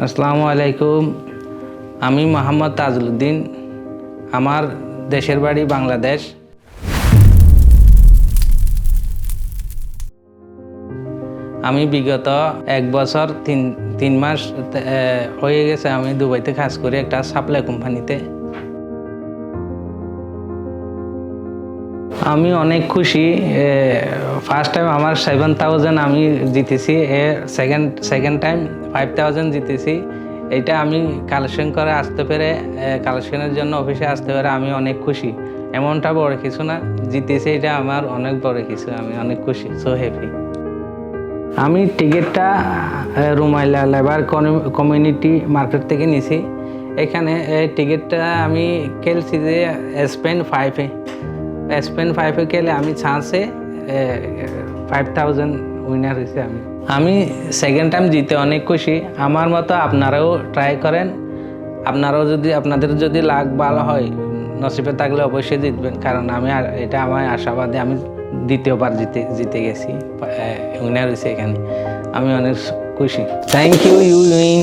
আসসালামু আলাইকুম। আমি মোহাম্মদ তাজউদ্দিন। আমার দেশের বাড়ি বাংলাদেশ। আমি বিগত 1 বছর 3 মাস হয়ে গেছে আমি দুবাইতে কাজ করি একটা সাপ্লাই কোম্পানিতে। আমি অনেক খুশি। ফার্স্ট টাইম আমার 7,000 আমি জিতেছি, সেকেন্ড টাইম 5,000 জিতেছি। এটা আমি কালেকশন করে আসতে পেরে, কালেকশনের জন্য অফিসে আসতে পেরে আমি অনেক খুশি। এমনটা বড় কিছু না, জিতেছি এটা আমার অনেক বড় কিছু। আমি অনেক খুশি, সো হ্যাপি। আমি টিকিটটা রুমাইলা লেবার কমিউনিটি মার্কেট থেকে নিয়েছি। এখানে টিকিটটা আমি খেলছি যে স্পেন 5-এ খেলে আমি চান্সে 5,000 উইনার হয়েছে। আমি সেকেন্ড টাইম জিতে অনেক খুশি। আমার মতো আপনারাও ট্রাই করেন। আপনাদের যদি লাক ভালো হয়, নসিবে থাকলে অবশ্যই জিতবেন, কারণ এটা আমার আশাবাদী। আমি দ্বিতীয়বার জিতে গেছি, উইনার হয়েছে এখানে। আমি অনেক খুশি। Thank you, you win.